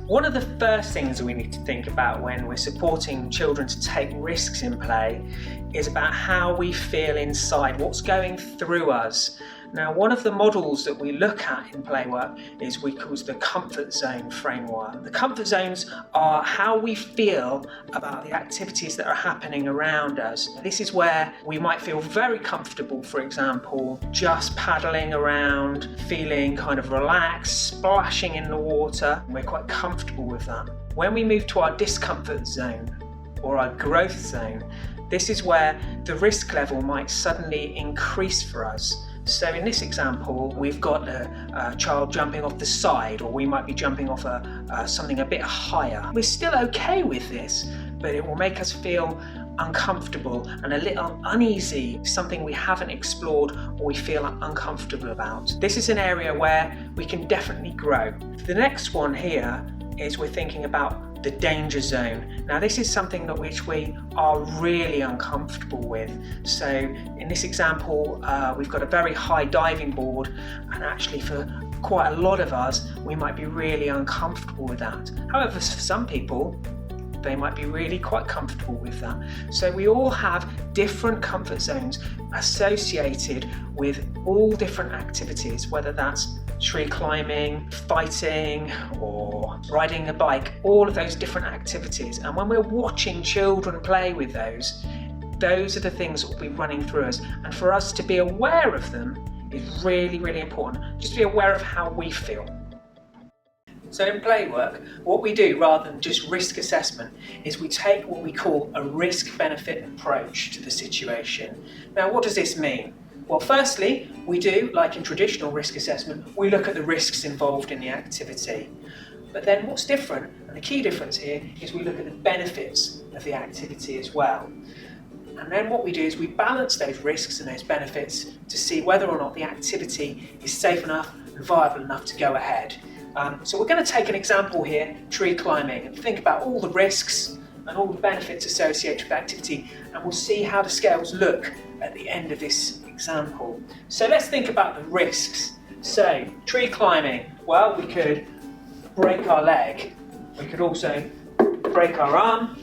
One of the first things we need to think about when we're supporting children to take risks in play is about how we feel inside, what's going through us. Now, one of the models that we look at in Playwork is we call the comfort zone framework. The comfort zones are how we feel about the activities that are happening around us. This is where we might feel very comfortable, for example, just paddling around, feeling kind of relaxed, splashing in the water. We're quite comfortable with that. When we move to our discomfort zone or our growth zone, this is where the risk level might suddenly increase for us. So in this example, we've got a child jumping off the side, or we might be jumping off something a bit higher. We're still okay with this, but it will make us feel uncomfortable and a little uneasy, something we haven't explored or we feel uncomfortable about. This is an area where we can definitely grow. The next one here is we're thinking about the danger zone. Now this is something which we are really uncomfortable with. So in this example, we've got a very high diving board, and actually for quite a lot of us, we might be really uncomfortable with that. However, for some people, they might be really quite comfortable with that. So we all have different comfort zones associated with all different activities, whether that's tree climbing, fighting, or riding a bike, all of those different activities. And when we're watching children play with those are the things that will be running through us. And for us to be aware of them is really, really important. Just to be aware of how we feel. So in Playwork, what we do rather than just risk assessment is we take what we call a risk-benefit approach to the situation. Now, what does this mean? Well, firstly, we do, like in traditional risk assessment, we look at the risks involved in the activity. But then what's different, and the key difference here, is we look at the benefits of the activity as well. And then what we do is we balance those risks and those benefits to see whether or not the activity is safe enough and viable enough to go ahead. So we're going to take an example here, tree climbing, and think about all the risks and all the benefits associated with the activity, and we'll see how the scales look at the end of this example. So let's think about the risks. So tree climbing, well, we could break our leg. We could also break our arm,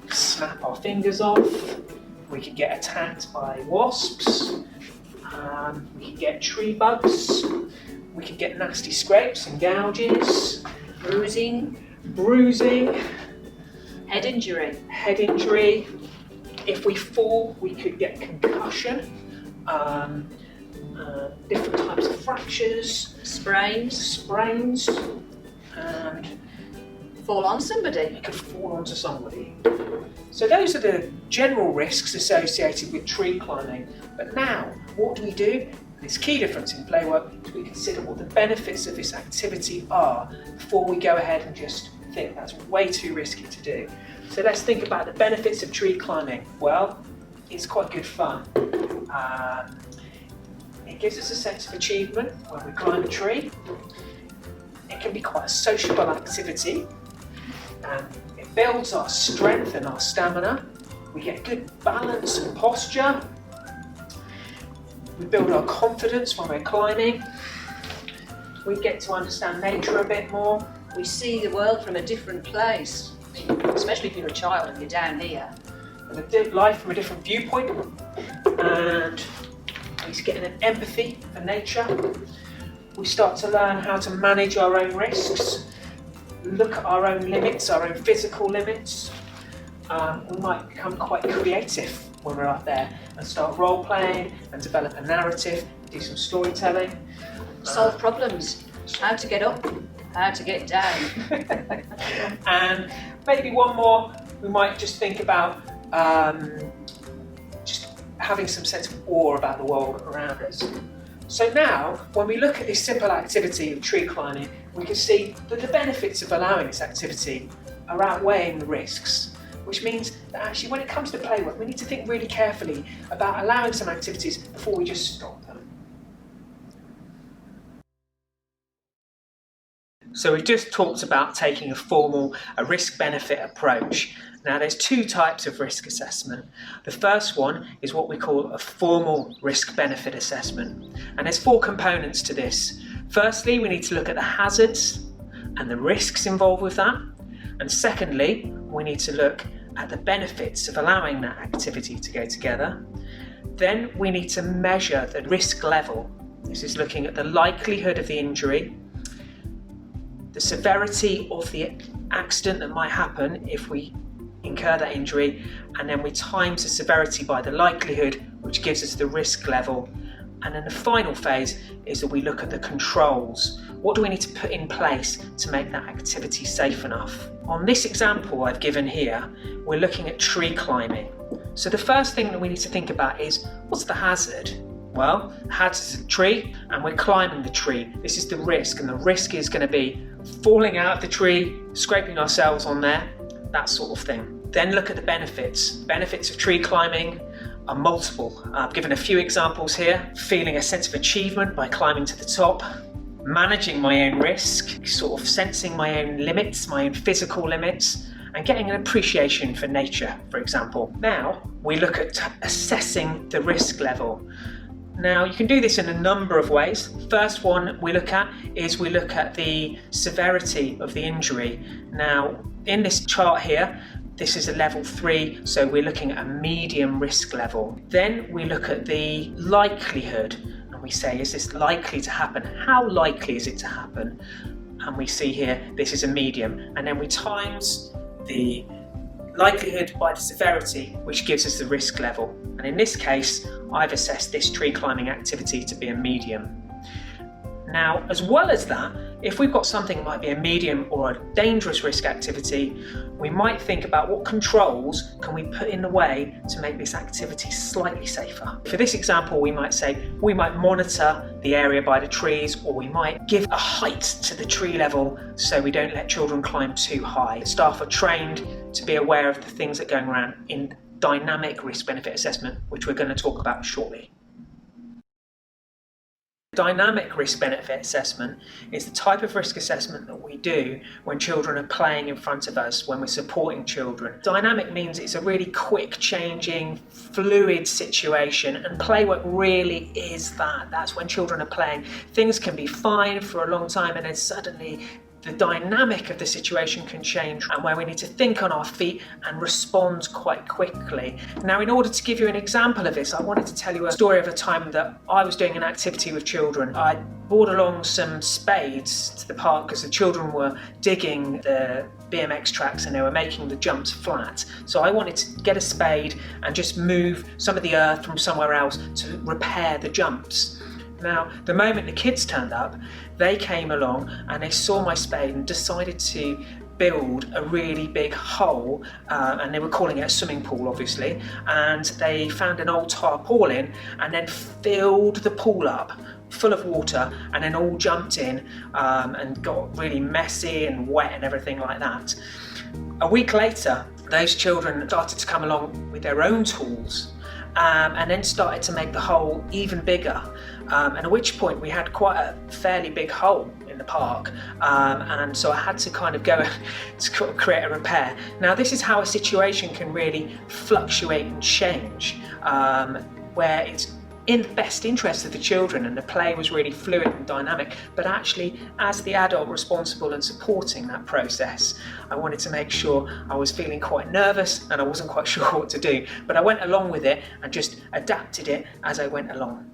snap our fingers off. We could get attacked by wasps. We could get tree bugs. We could get nasty scrapes and gouges. Bruising. Head injury. If we fall, we could get concussion. Different types of fractures. Sprains. And fall on somebody. You could fall onto somebody. So those are the general risks associated with tree climbing. But now, what do we do? This key difference in Playwork is we consider what the benefits of this activity are before we go ahead and just think that's way too risky to do. So let's think about the benefits of tree climbing. Well, it's quite good fun. It gives us a sense of achievement when we climb a tree. It can be quite a sociable activity. It builds our strength and our stamina. We get good balance and posture. We build our confidence when we're climbing. We get to understand nature a bit more. We see the world from a different place, especially if you're a child and you're down here. And life from a different viewpoint. And we get an empathy for nature. We start to learn how to manage our own risks, look at our own limits, our own physical limits. We might become quite creative when we're up there and start role-playing and develop a narrative, do some storytelling. Solve problems, how to get up, how to get down. And maybe one more, we might just think about just having some sense of awe about the world around us. So now, when we look at this simple activity of tree climbing, we can see that the benefits of allowing this activity are outweighing the risks. Which means that actually when it comes to Playwork, we need to think really carefully about allowing some activities before we just stop them. So we've just talked about taking a risk-benefit approach. Now there's two types of risk assessment. The first one is what we call a formal risk-benefit assessment. And there's four components to this. Firstly, we need to look at the hazards. and the risks involved with that. And secondly, we need to look at the benefits of allowing that activity to go together. Then we need to measure the risk level. This is looking at the likelihood of the injury, the severity of the accident that might happen if we incur that injury, and then we times the severity by the likelihood, which gives us the risk level. And then the final phase is that we look at the controls. What do we need to put in place to make that activity safe enough? On this example I've given here, we're looking at tree climbing. So the first thing that we need to think about is, what's the hazard? Well, the hazard is a tree and we're climbing the tree. This is the risk, and the risk is going to be falling out of the tree, scraping ourselves on there, that sort of thing. Then look at the benefits. Benefits of tree climbing are multiple. I've given a few examples here. Feeling a sense of achievement by climbing to the top, managing my own risk, sort of sensing my own limits, my own physical limits, and getting an appreciation for nature, for example. Now, we look at assessing the risk level. Now, you can do this in a number of ways. First one we look at the severity of the injury. Now, in this chart here, this is a level 3, so we're looking at a medium risk level. Then we look at the likelihood, and we say, is this likely to happen? How likely is it to happen? And we see here, this is a medium. And then we times the likelihood by the severity, which gives us the risk level. And in this case, I've assessed this tree climbing activity to be a medium. Now, as well as that, if we've got something that might be a medium or a dangerous risk activity, we might think about what controls can we put in the way to make this activity slightly safer. For this example, we might say we might monitor the area by the trees, or we might give a height to the tree level so we don't let children climb too high. Staff are trained to be aware of the things that are going around in dynamic risk-benefit assessment, which we're going to talk about shortly. Dynamic risk-benefit assessment is the type of risk assessment that we do when children are playing in front of us, when we're supporting children. Dynamic means it's a really quick changing, fluid situation, and Playwork really is that. That's when children are playing. Things can be fine for a long time, and then suddenly the dynamic of the situation can change, and where we need to think on our feet and respond quite quickly. Now, in order to give you an example of this, I wanted to tell you a story of a time that I was doing an activity with children. I brought along some spades to the park because the children were digging the BMX tracks and they were making the jumps flat. So I wanted to get a spade and just move some of the earth from somewhere else to repair the jumps. Now, the moment the kids turned up, they came along and they saw my spade and decided to build a really big hole, and they were calling it a swimming pool, obviously, and they found an old tarpaulin and then filled the pool up full of water, and then all jumped in and got really messy and wet and everything like that. A week later, those children started to come along with their own tools, and then started to make the hole even bigger, and at which point we had quite a fairly big hole in the park, and so I had to kind of go to create a repair. Now, this is how a situation can really fluctuate and change, where it's in the best interest of the children and the play was really fluid and dynamic, but actually as the adult responsible and supporting that process, I wanted to make sure I was feeling quite nervous and I wasn't quite sure what to do, but I went along with it and just adapted it as I went along.